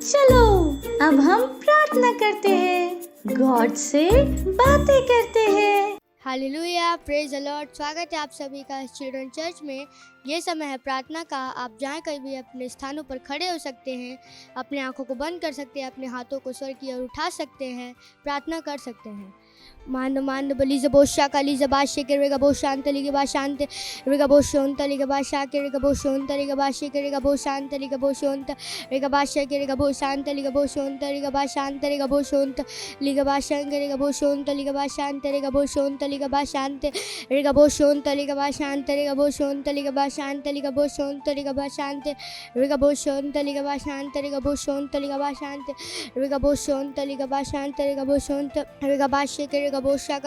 चलो अब हम प्रार्थना करते हैं, गॉड से बातें करते हैं। Hallelujah, praise the Lord. स्वागत है आप सभी का चिल्ड्रन चर्च में। ये समय है प्रार्थना का। आप जहाँ कहीं भी अपने स्थानों पर खड़े हो सकते हैं, अपने आंखों को बंद कर सकते हैं, अपने हाथों को स्वर की ओर उठा सकते हैं, प्रार्थना कर सकते हैं। मान बली जबोशा काली जबाशे के रेगा बो शांतली के बा शांत रेगा बो शोंतली के बा शा के रेगा बो शोंतली के बा शे के रेगा बो शांतली के बो शोंत रेगा बा शे के रेगा बो शांतली के बो शोंतली के बा शांत रेगा बो शोंत लिगा बा शंग रेगा बो शोंतली के बा शांत रेगा बो शोंतली के बा शांत रेगा बो शोंतली के बा शांत रेगा बो शोंतली के बा शांतली के बो शोंतली के बा शांत रेगा बो शोंतली के बा शांत रेगा बो शोंतली के बा शांत रेगा बो शोंतली के बा शांत रेगा बो शोंत रेगा बा शे के रेगा बोशा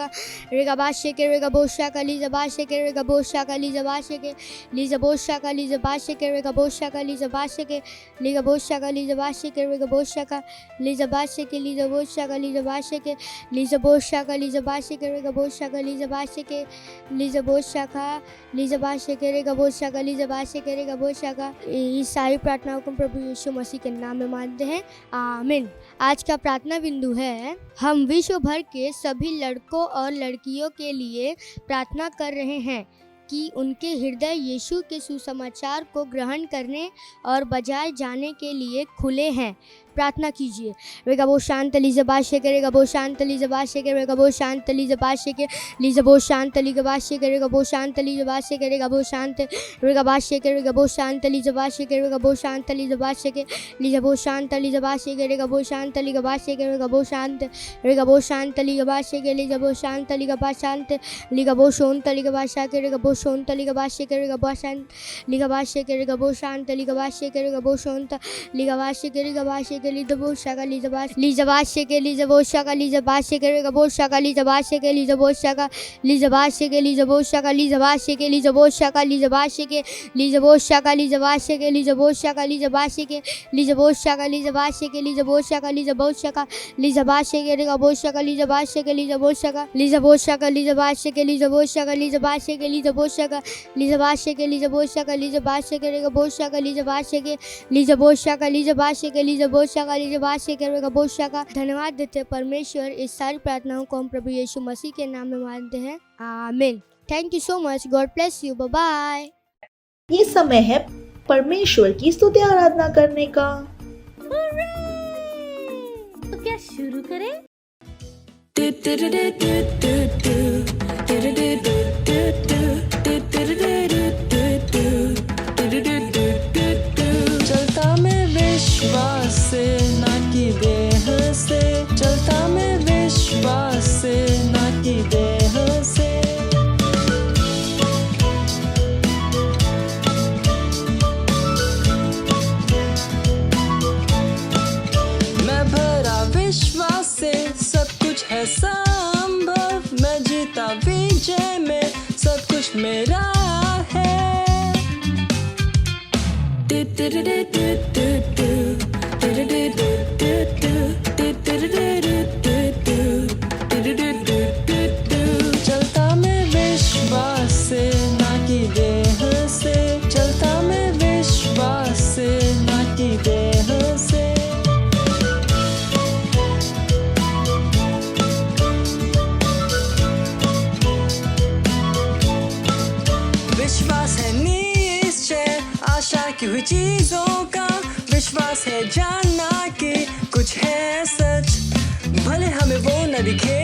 रेगा बाशे के रेगा बोशा का लीजा बाशे के रेगा बोशा का लीजा बाशे के लीजा बोशा का लीजा बाशे के रेगा बोशा का लीजा बाशे के लीगा बोशा का लीजा बाशे के रेगा बोशा का लीजा बाशे के लीजा बोशा का लीजा बाशे के लीजा बोशा का लीजा बाशे के रेगा बोशा का लीजा बाशे के लीजा बोशा का लीजा बाशे के रेगा बोशा का लीजा बाशे के रेगा बोशा का। इस सारी प्रार्थनाओं को प्रभु यीशु मसीह के नाम में मानते हैं, आमीन। आज का प्रार्थना बिंदु है, हम विश्व भर के सभी लड़कों और लड़कियों के लिए प्रार्थना कर रहे हैं कि उनके हृदय यीशु के सुसमाचार को ग्रहण करने और बजाए जाने के लिए खुले हैं। प्रार्थना कीजिए। रेगा बो शांत लीजा बाशे के रेगा बो शांत लीजा बाशे के रेगा बो शांत लीजा बाशे के लीजा बो शांत लीजा बाशे के रेगा बो शांत लीजा बाशे के रेगा बो शांत रेगा बाशे के रेगा बो शांत लीजा बाशे के रेगा बो शांत लीजा बाशे के लीजा बो शांत लीजा बाशे के रेगा बो शांत लीजा बाशे के रेगा बो शांत रेगा बो शांत लीजा बाशे के लीजा बो शांत लीजा बा शांत लीगा बो शोंत लीगा बाशा के रेगा बो शोंत लीगा बाशे के रेगा बो शांत लीगा बाशे के रेगा बो शांत लीगा बाशे के रेगा बो शोंत लीगा बाशे के रेगा बाशे के लीजा बोशा का लीजा बाशे के लीजा बोशा का लीजा बाशे के रेगा बोशा का लीजा बाशे के लीजा बोशा का लीजा बाशे के लीजा बोशा का लीजा बाशे के लीजा बोशा का लीजा बाशे के लीजा बोशा का लीजा बाशे के लीजा बोशा का लीजा बाशे के लीजा बोशा का लीजा बाशे के लीजा बोशा का लीजा बोशा का लीजा बाशे के रेगा बोशा का लीजा बाशे के लीजा बोशा का लीजा बोशा का लीजा बाशे के लीजा बोशा का लीजा बाशे के लीजा बोशा का लीजा बाशे के लीजा बोशा का लीजा बाशे के रेगा बोशा का लीजा बाशे के लीजा बोशा का लीजा बाशे के लीजा बोशा का लीजा बाशे के रेगा बोशा का। धन्यवाद देते हैं परमेश्वर। इस सारी प्रार्थनाओं को हम प्रभु यीशु मसीह के नाम में मानते हैं, आमीन। Thank you so much. God bless you. Bye bye. ये समय है परमेश्वर की स्तुति आराधना करने का। तो क्या शुरू करें? चलता मैं विश्वास से ना की देह से, चलता मैं विश्वास से ना की देह से। मैं भरा विश्वास से, सब कुछ है संभव। मैं जीता विजय में, सब कुछ मेरा है। चलता मैं विश्वास से ना की देह से, चलता मैं विश्वास से ना की देह से। विश्वास है निश्चय आशा की हुई चीजों का, विश्वास है जानना कि कुछ है सच, भले हमें वो न दिखे।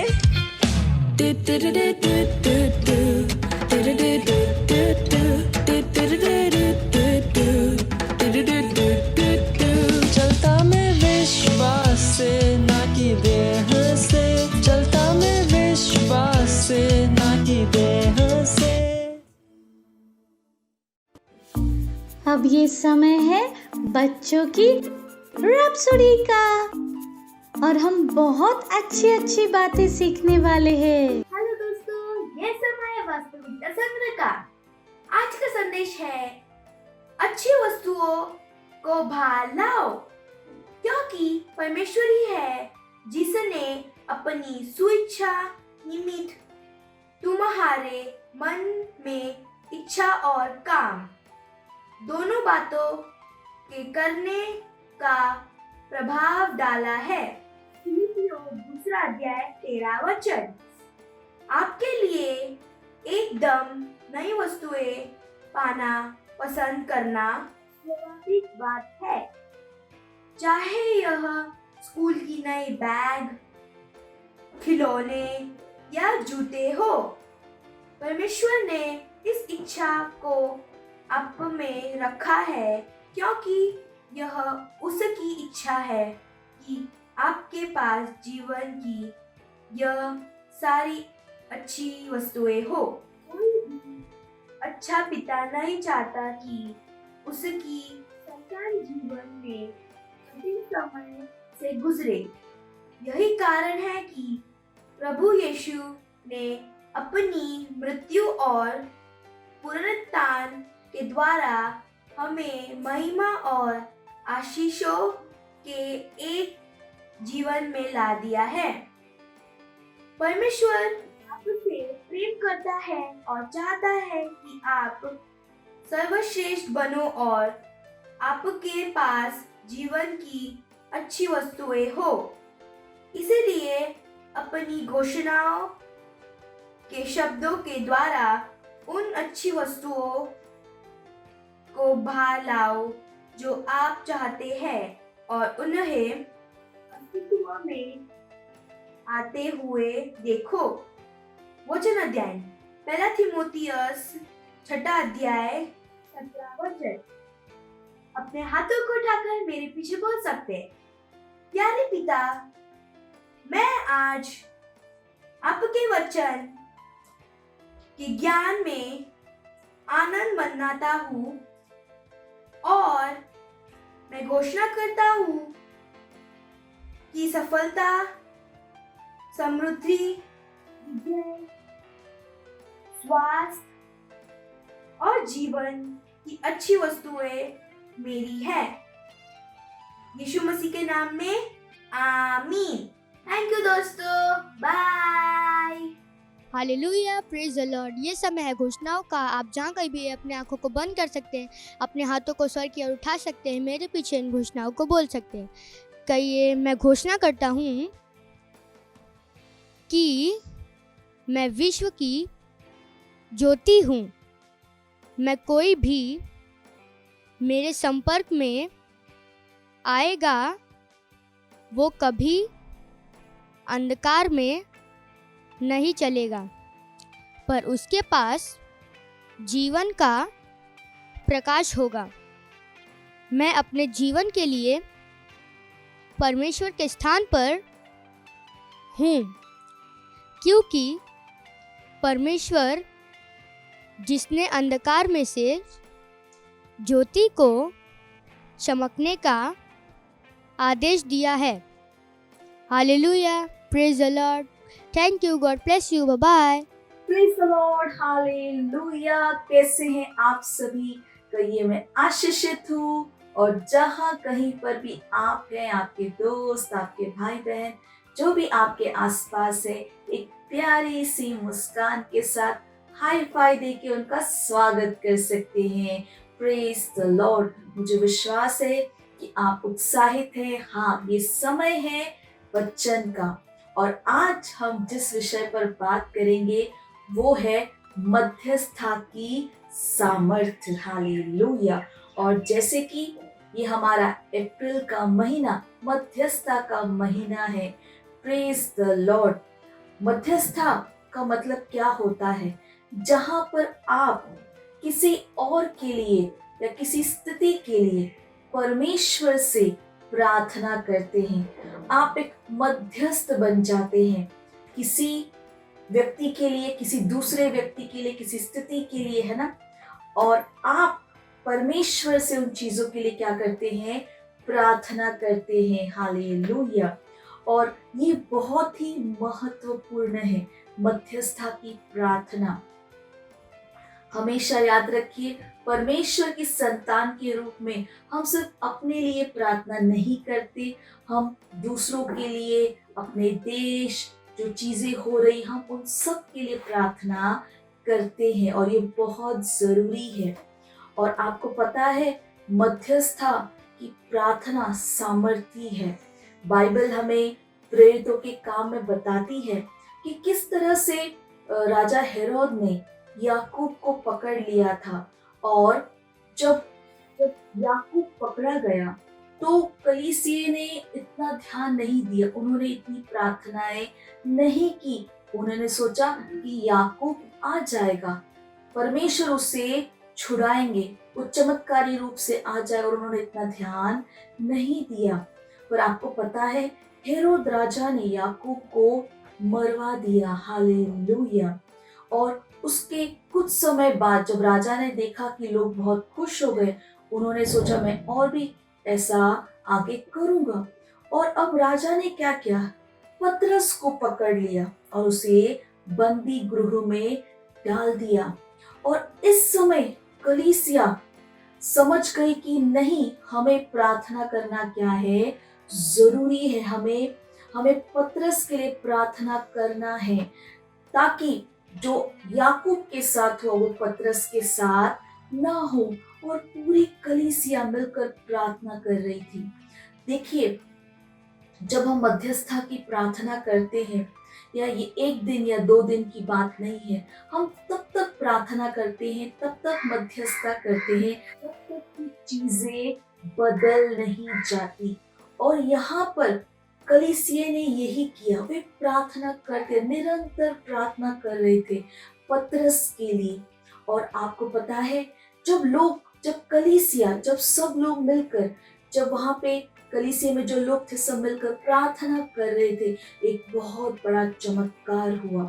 चलता मैं विश्वास से ना की देह से, चलता मैं विश्वास से ना की देह से। अब ये समय है बच्चों की रैप्सोडी का और हम बहुत अच्छी अच्छी बातें सीखने वाले हैं। हेलो दोस्तों, ये समय है वास्तविकता संग्रह का। आज का संदेश है, अच्छी वस्तुओं को बाहर लाओ, क्योंकि परमेश्वर ही है जिसने अपनी स्वेच्छा निमित्त तुम्हारे मन में इच्छा और काम दोनों बातों के करने का प्रभाव डाला है। फिलिपियों 2:13 आपके लिए एकदम नई वस्तुएं पाना पसंद करना स्वाभाविक बात है, चाहे यह स्कूल की नई बैग, खिलौने या जूते हो। परमेश्वर ने इस इच्छा को आप में रखा है क्योंकि यह उसकी इच्छा है कि आपके पास जीवन की यह सारी अच्छी वस्तुएं हो। कोई भी अच्छा पिता नहीं चाहता कि उसकी संतान जीवन में कठिन समय से गुजरे। यही कारण है कि प्रभु यीशु ने अपनी मृत्यु और पुनरुत्थान के द्वारा हमें महिमा और आशीषों के एक जीवन में ला दिया है। परमेश्वर आपसे प्रेम करता है और चाहता है कि आप सर्वश्रेष्ठ बनो और आपके पास जीवन की अच्छी वस्तुएं हो। इसीलिए अपनी घोषणाओं के शब्दों के द्वारा उन अच्छी वस्तुओं को बाहर लाओ जो आप चाहते हैं और उन्हें अस्तित्व में आते हुए देखो। वचन अध्ययन 1 थिमोथियस 6:17। अपने हाथों को उठाकर मेरे पीछे बोल सकते हैं, प्यारे पिता, मैं आज आपके वचन के ज्ञान में आनंद मनाता हूँ और मैं घोषणा करता हूँ कि सफलता, समृद्धि, विजय, स्वास्थ्य और जीवन की अच्छी वस्तुएं मेरी है। यीशु मसीह के नाम में आमीन। थैंक यू दोस्तों, bye. Hallelujah, praise the Lord. ये समय है घोषणाओं का। आप जहाँ कहीं भी अपने आंखों को बंद कर सकते हैं, अपने हाथों को स्वर की ओर उठा सकते हैं, मेरे पीछे इन घोषणाओं को बोल सकते हैं। कहिए, मैं घोषणा करता हूँ कि मैं विश्व की ज्योति हूँ। मैं कोई भी मेरे संपर्क में आएगा वो कभी अंधकार में नहीं चलेगा, पर उसके पास जीवन का प्रकाश होगा। मैं अपने जीवन के लिए परमेश्वर के स्थान पर हूँ, क्योंकि परमेश्वर जिसने अंधकार में से ज्योति को चमकने का आदेश दिया है। Hallelujah, praise the Lord. Thank you, God bless you, bye bye. Praise the Lord, hallelujah. कैसे हैं आप सभी? कहिए, मैं आशीषित हूँ। और जहाँ कहीं पर भी आप हैं, आपके दोस्त, आपके भाई बहन, जो भी आपके आसपास है, एक प्यारी सी मुस्कान के साथ हाई फाई दे के उनका स्वागत कर सकते हैं। Praise the lord. मुझे विश्वास है कि आप उत्साहित हैं। हाँ, ये समय है वचन का, और आज हम जिस विषय पर बात करेंगे वो है मध्यस्थता की सामर्थ्य। हालेलुया। और जैसे कि ये हमारा अप्रैल का महीना मध्यस्थता का महीना है, प्रेज द लॉर्ड। मध्यस्थता का मतलब क्या होता है? जहां पर आप किसी और के लिए या किसी स्थिति के लिए परमेश्वर से प्रार्थना करते हैं। आप एक मध्यस्थ बन जाते हैं, किसी व्यक्ति के लिए, किसी दूसरे व्यक्ति के लिए, किसी स्थिति के लिए, है ना। और आप परमेश्वर से उन चीजों के लिए क्या करते हैं? प्रार्थना करते हैं। हालेलुया। और ये बहुत ही महत्वपूर्ण है, मध्यस्थता की प्रार्थना। हमेशा याद रखिए, परमेश्वर की संतान के रूप में हम सिर्फ अपने लिए प्रार्थना नहीं करते, हम दूसरों के लिए, अपने देश, जो चीजें हो रही, हम उन सब के लिए प्रार्थना करते हैं, और ये बहुत जरूरी है। और आपको पता है मध्यस्थता कि प्रार्थना सामर्थी है। बाइबल हमें प्रेरितों के काम में बताती है कि किस तरह से राजा हेरोद ने याकूब को पकड़ लिया था, और जब जब याकूब पकड़ा गया तो कलीसिया ने इतना ध्यान नहीं दिया, उन्होंने इतनी प्रार्थनाएं नहीं की। उन्होंने सोचा कि याकूब आ जाएगा, परमेश्वर उसे छुड़ाएंगे, वो चमत्कारी रूप से आ जाएगा, और उन्होंने इतना ध्यान नहीं दिया। पर आपको पता है हेरोद राजा ने याकूब को मरवा दिया। हालेलुया। और उसके कुछ समय बाद जब राजा ने देखा कि लोग बहुत खुश हो गए, उन्होंने सोचा मैं और भी ऐसा आगे करूंगा। और अब राजा ने क्या किया, पतरस को पकड़ लिया और उसे बंदी गृह में डाल दिया। और इस समय कलीसिया समझ गई कि नहीं, हमें प्रार्थना करना क्या है, जरूरी है। हमें पतरस के लिए प्रार्थना करना है, ताकि जो याकूब के साथ हुआ वो पतरस के साथ ना हो। और पूरी कलीसिया मिलकर प्रार्थना कर रही थी। देखिए, जब हम मध्यस्थता की प्रार्थना करते हैं, या ये एक दिन या 2 दिन की बात नहीं है, हम तब तक प्रार्थना करते हैं, तब तक मध्यस्थता करते हैं, तब तक की चीजें बदल नहीं जाती। और यहाँ पर कलीसिया ने यही किया, वे प्रार्थना करते, निरंतर प्रार्थना कर रहे थे पतरस के लिए। और आपको पता है, जब सब लोग मिलकर, जब वहां पे कलीसिया में जो लोग थे सब मिलकर प्रार्थना कर रहे थे, एक बहुत बड़ा चमत्कार हुआ।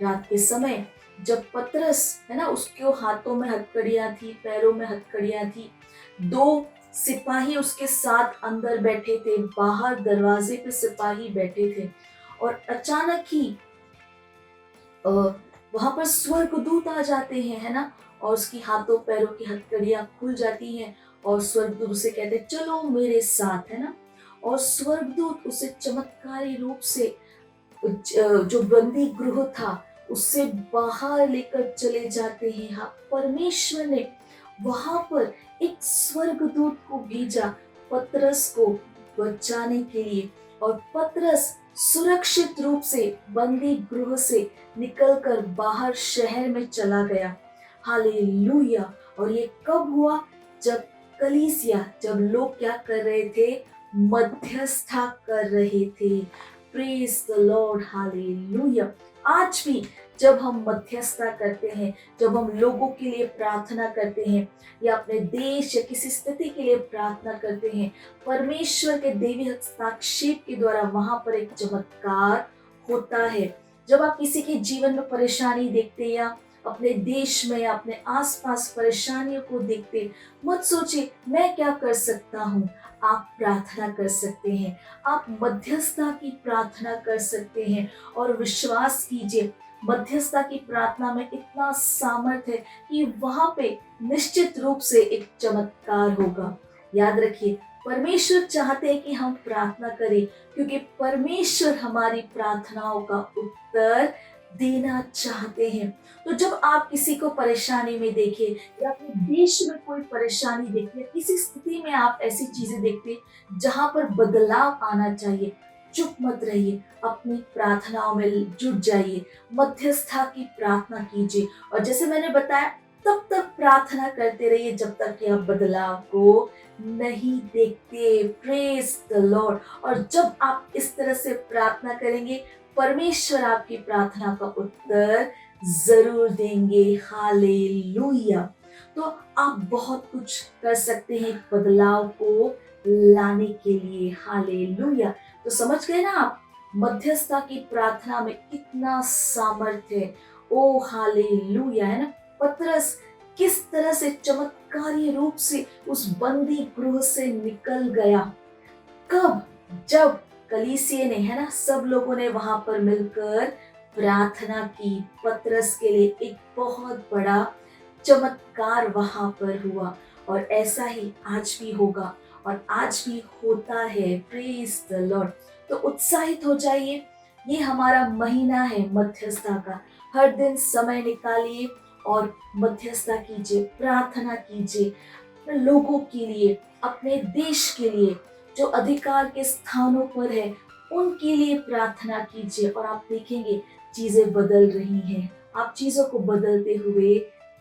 रात के समय जब पतरस है ना, उसके हाथों में हथकड़ियां थी, पैरों में हथकड़ियां थी, 2 सिपाही उसके साथ अंदर बैठे थे, बाहर दरवाजे पे सिपाही बैठे थे। और अचानक ही वहां पर स्वर्गदूत आ जाते हैं, है ना, और उसकी हाथों पैरों की हथकड़ियां खुल जाती हैं, और स्वर्गदूत उसे कहते चलो मेरे साथ, है ना। और स्वर्गदूत उसे चमत्कारी रूप से जो बंदी गृह था उससे बाहर लेकर चले जाते हैं। हाँ, परमेश्वर ने वहां पर एक स्वर्गदूत को भेजा पतरस को बचाने के लिए, और पतरस सुरक्षित रूप से बंदी गृह से निकलकर बाहर शहर में चला गया। हालेलुया। और ये कब हुआ, जब लोग क्या कर रहे थे, मध्यस्थता कर रहे थे। Praise the Lord. हालेलुया। आज भी जब हम मध्यस्थता करते हैं, जब हम लोगों के लिए प्रार्थना करते हैं, या अपने देश या किसी स्थिति के लिए प्रार्थना करते हैं, परमेश्वर के दैवी हस्तक्षेप के द्वारा वहां पर एक चमत्कार होता है। जब आप किसी के जीवन में परेशानी देखते, या अपने देश में या अपने आसपास परेशानियों को देखते, मत सोचिए मैं क्या कर सकता हूँ। आप प्रार्थना कर सकते हैं, आप मध्यस्थता की प्रार्थना कर सकते हैं, और विश्वास कीजिए मध्यस्थता की प्रार्थना में इतना सामर्थ्य है कि वहां पे निश्चित रूप से एक चमत्कार होगा। याद रखिए, परमेश्वर चाहते हैं कि हम प्रार्थना करें, क्योंकि परमेश्वर हमारी प्रार्थनाओं का उत्तर देना चाहते हैं। तो जब आप किसी को परेशानी में देखें, या अपने देश में कोई परेशानी देखें, किसी स्थिति में आप ऐसी चीजें देखते जहां पर बदलाव आना चाहिए, चुप मत रहिए, अपनी प्रार्थनाओं में जुट जाइए, मध्यस्थता की प्रार्थना कीजिए। और जैसे मैंने बताया, तब तक प्रार्थना करते रहिए जब तक कि आप बदलाव को नहीं देखते। Praise the Lord. और जब आप इस तरह से प्रार्थना करेंगे, परमेश्वर आपकी प्रार्थना का उत्तर जरूर देंगे। हालेलुया। तो आप बहुत कुछ कर सकते हैं बदलाव को लाने के लिए। हालेलुया। तो समझ गए ना आप, मध्यस्थता की प्रार्थना में कितना सामर्थ्य है। ओ हालेलुया, है ना। पतरस किस तरह से चमत्कारी रूप से उस बंदी गृह से निकल गया। कब? जब कलीसिया ने, है ना, सब लोगों ने वहां पर मिलकर प्रार्थना की। पतरस के लिए एक बहुत बड़ा चमत्कार वहां पर हुआ, और ऐसा ही आज भी होगा, और आज भी होता है। Praise the Lord. तो उत्साहित हो जाइए, ये हमारा महीना है मध्यस्थता का। हर दिन समय निकालिए और मध्यस्थता कीजिए, प्रार्थना कीजिए। अपने लोगों के लिए, अपने देश के लिए, जो अधिकार के स्थानों पर है उनके लिए प्रार्थना कीजिए और आप देखेंगे चीजें बदल रही हैं। आप चीजों को बदलते हुए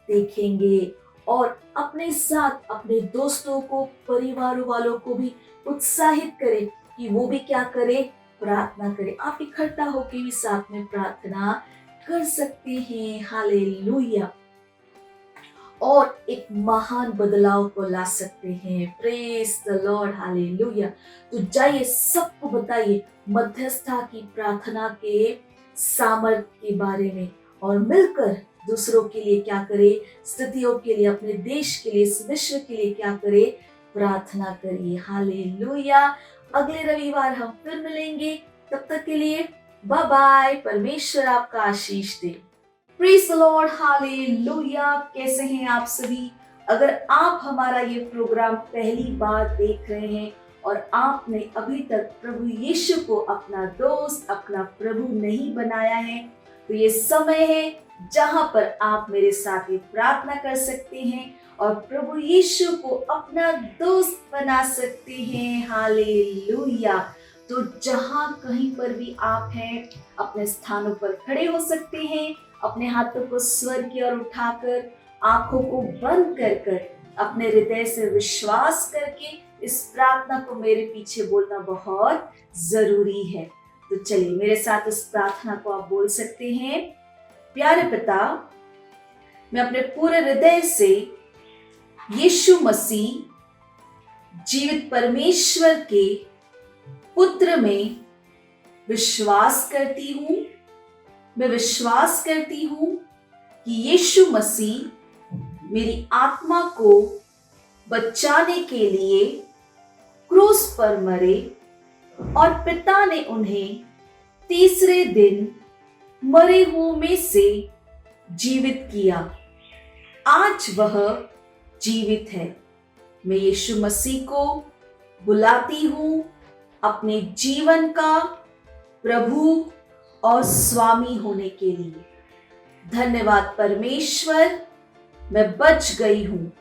देखेंगे। और अपने साथ अपने दोस्तों को, परिवार वालों को भी उत्साहित करें कि वो भी क्या करें, प्रार्थना करें। आप इकट्ठा होकर भी साथ में प्रार्थना कर सकते हैं। हालेलुया। और एक महान बदलाव को ला सकते हैं। Praise the Lord. हालेलुया। तो जाइए सबको बताइए मध्यस्थता की प्रार्थना के सामर्थ्य के बारे में और मिलकर दूसरों के लिए क्या करें, स्थितियों के लिए, अपने देश के लिए, इस विश्व के लिए क्या करें, प्रार्थना करिए। हालेलुया। अगले रविवार हम फिर मिलेंगे। तब तक के लिए बाय बाय। परमेश्वर आपका आशीष दे। Praise the Lord. हालेलुया। कैसे हैं आप सभी? अगर आप हमारा ये प्रोग्राम पहली बार देख रहे हैं और आपने अभी तक प्रभु यीशु को अपना दोस्त, अपना प्रभु नहीं बनाया है, तो ये समय है जहां पर आप मेरे साथ ये प्रार्थना कर सकते हैं और प्रभु यीशु को अपना दोस्त बना सकते हैं। हालेलुया। तो जहां कहीं पर भी आप हैं, अपने स्थानों पर खड़े हो सकते हैं, अपने हाथों को स्वर्ग की ओर उठाकर, आंखों को बंद कर कर, अपने हृदय से विश्वास करके इस प्रार्थना को मेरे पीछे बोलना बहुत जरूरी है। तो चलिए मेरे साथ इस प्रार्थना को आप बोल सकते हैं। प्यारे पिता, मैं अपने पूरे हृदय से यीशु मसीह जीवित परमेश्वर के पुत्र में विश्वास करती हूँ। मैं विश्वास करती हूँ कि यीशु मसीह मेरी आत्मा को बचाने के लिए क्रूस पर मरे और पिता ने उन्हें तीसरे दिन मरे हुओं में से जीवित किया। आज वह जीवित है। मैं यीशु मसीह को बुलाती हूँ अपने जीवन का प्रभु और स्वामी होने के लिए। धन्यवाद परमेश्वर, मैं बच गई हूँ,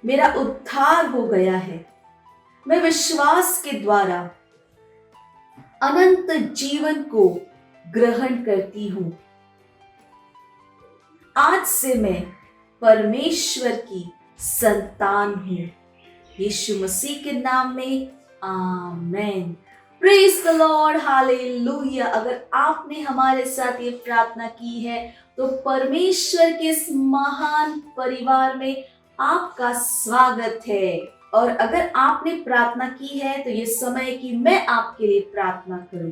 मेरा उद्धार हो गया है। मैं विश्वास के द्वारा अनंत जीवन को ग्रहण करती हूँ। आज से मैं परमेश्वर की संतान हूँ। यीशु मसीह के नाम में amen. Praise the Lord. Hallelujah. अगर आपने हमारे साथ ये प्रार्थना की है तो परमेश्वर के इस महान परिवार में आपका स्वागत है। और अगर आपने प्रार्थना की है तो ये समय है कि मैं आपके लिए प्रार्थना करूं।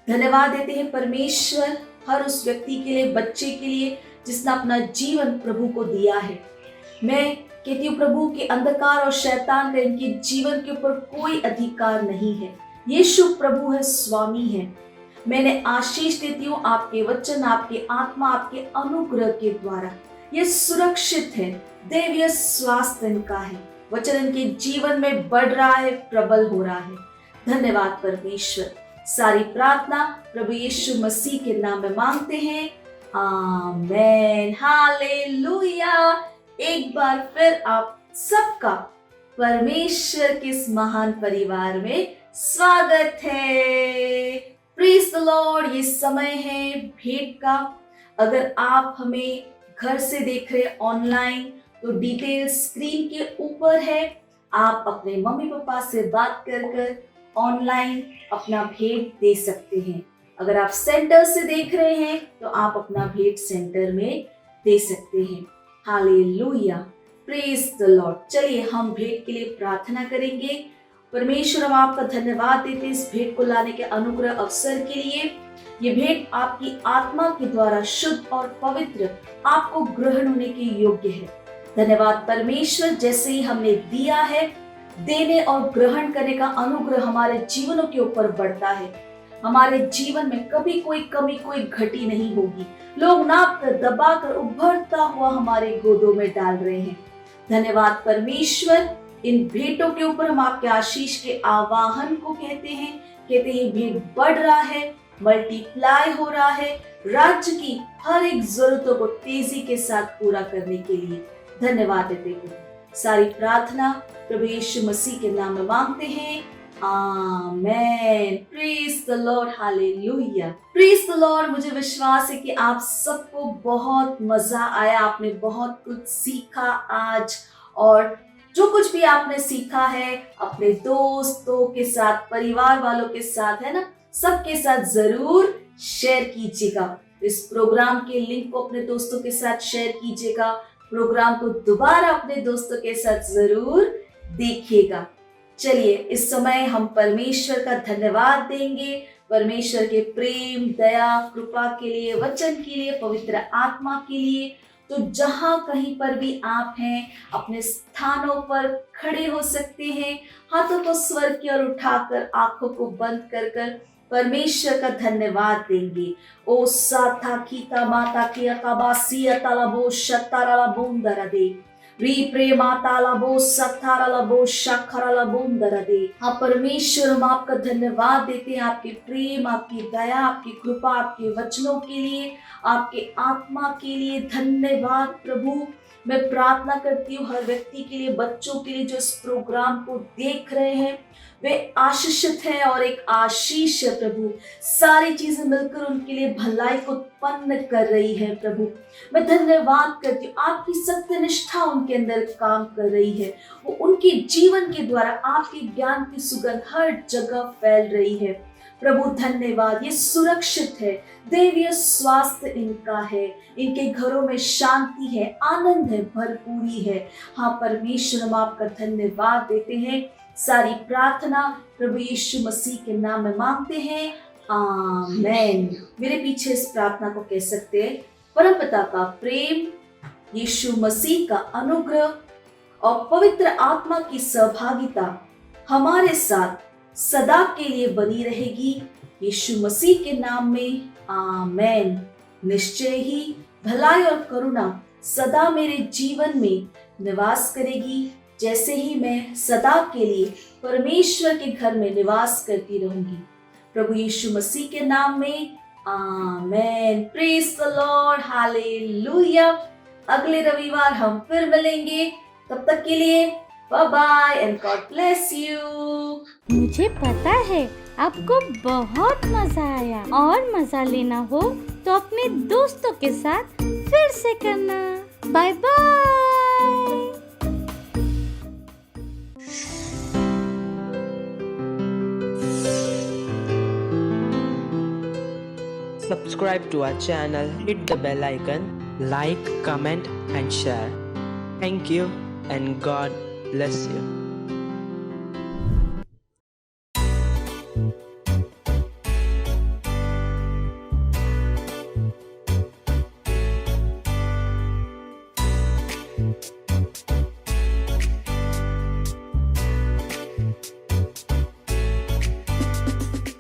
धन्यवाद देते हैं परमेश्वर हर उस व्यक्ति के लिए, बच्चे के लिए जिसने अपना जीवन प्रभु को दिया है। मैं कहती हूँ प्रभु के अंधकार और शैतान का इनके जीवन के ऊपर कोई अधिकार नहीं है। यीशु प्रभु है, स्वामी है। मैंने आशीष देती हूँ आपके वचन, आपके आत्मा, आपके अनुग्रह के द्वारा ये सुरक्षित है। दैवीय स्वास्थ्य इनका है। वचन इनके जीवन में बढ़ रहा है, प्रबल हो रहा है। धन्यवाद परमेश्वर। सारी प्रार्थना प्रभु यीशु मसीह के नाम में मांगते हैं। आमेन। हालेलुया। एक बार फिर आप सबका परमेश्वर के इस महान परिवार में स्वागत है। Praise the Lord. ये समय है भेंट का। अगर आप हमें घर से देख रहे ऑनलाइन तो डिटेल स्क्रीन के ऊपर है। आप अपने मम्मी पापा से बात कर ऑनलाइन अपना भेंट दे सकते हैं। अगर आप सेंटर से देख रहे हैं तो आप अपना भेंट सेंटर में दे सकते हैं। हालेलुया। Praise the Lord. चलिए हम भेंट के लिए प्रार्थना करेंगे। परमेश्वर, हम आपका धन्यवाद देते हैं इस भेंट को लाने के अनुग्रह अवसर के लिए। ये भेंट आपकी आत्मा के द्वारा शुद्ध और पवित्र आपको ग्रहण होने के योग्य है। धन्यवाद परमेश्वर, जैसे ही हमने दिया है, देने और ग्रहण करने का अनुग्रह हमारे जीवनों के ऊपर बढ़ता है। हमारे जीवन में कभी कोई कमी, कोई घटी नहीं होगी। लोग नाप कर, दबा कर उभरता हुआ हमारे गोदों में डाल रहे हैं। धन्यवाद परमेश्वर। इन भेंटों के ऊपर हम आपके आशीष के आवाहन को कहते हैं भेंट बढ़ रहा है, मल्टीप्लाई हो रहा है, राज्य की हर एक जरूरतों को तेजी के साथ पूरा करने के लिए। धन्यवाद देते हैं। सारी प्रार्थना प्रभु यीशु मसीह के नाम में मांगते हैं, amen. Praise the Lord, hallelujah. Praise the lord. मुझे विश्वास है कि आप सबको बहुत मजा आया, आपने बहुत कुछ सीखा आज, और जो कुछ भी आपने सीखा है अपने दोस्तों के साथ, परिवार वालों के साथ, है ना, सबके साथ जरूर शेयर कीजिएगा। इस प्रोग्राम के लिंक को अपने दोस्तों के साथ शेयर कीजिएगा। प्रोग्राम को दोबारा अपने दोस्तों के साथ जरूर देखिएगा। चलिए, इस समय हम परमेश्वर का धन्यवाद देंगे, परमेश्वर के प्रेम, दया, कृपा के लिए, वचन के लिए, पवित्र आत्मा के लिए। तो जहां कहीं पर भी आप हैं, अपने स्थानों पर खड़े हो सकते हैं, हाथों को स्वर की ओर उठाकर, आंखों को बंद कर कर परमेश्वर का धन्यवाद देंगे। ओ साथा कीता माता की अकाबासी अतलबो शतारला बोंदरा दे, री प्रेमाताला बो सत्तारला बो शखरला बोंदरा दे। हाँ परमेश्वर, हम आपका धन्यवाद देते हैं आपके प्रेम, आपकी दया, आपकी कृपा, आपके वचनों के लिए, आपके आत्मा के लिए। धन्यवाद प्रभु। मैं प्रार्थना करती हूँ हर व्यक्ति के लिए, बच्चों के लिए जो इस प्रोग्राम को देख रहे हैं, वे आशीषित हैं और एक आशीष है प्रभु। सारी चीजें मिलकर उनके लिए भलाई को उत्पन्न कर रही है प्रभु। मैं धन्यवाद करती हूँ, आपकी सत्य निष्ठा उनके अंदर काम कर रही है। वो उनके जीवन के द्वारा आपके ज्ञान की सुगंध हर जगह फैल रही है प्रभु। धन्यवाद। ये सुरक्षित है, दैवीय स्वास्थ्य इनका है, इनके घरों में शांति है, आनंद है, भरपूरी है। हाँ परमेश्वर, हम आपका धन्यवाद देते हैं। सारी प्रार्थना प्रभु यीशु मसीह के नाम में मांगते हैं, आमेन। मेरे पीछे इस प्रार्थना को कह सकते हैं। परमपिता का प्रेम, यीशु मसीह का अनुग्रह और पवित्र आत्मा की सहभागिता हमारे साथ सदा के लिए बनी रहेगी, यीशु मसीह के नाम में, आमेन। निश्चय ही भलाई और करुणा सदा मेरे जीवन में निवास करेगी, जैसे ही मैं सदा के लिए परमेश्वर के घर में निवास करती रहूंगी, प्रभु यीशु मसीह के नाम में, amen. Praise the Lord, hallelujah. अगले रविवार हम फिर मिलेंगे, तब तक के लिए bye bye and God bless you. मुझे पता है आपको बहुत मजा आया, और मजा लेना हो तो अपने दोस्तों के साथ फिर से करना। Bye bye. Subscribe to our channel, hit the bell icon, like, comment and share. Thank you and God bless you.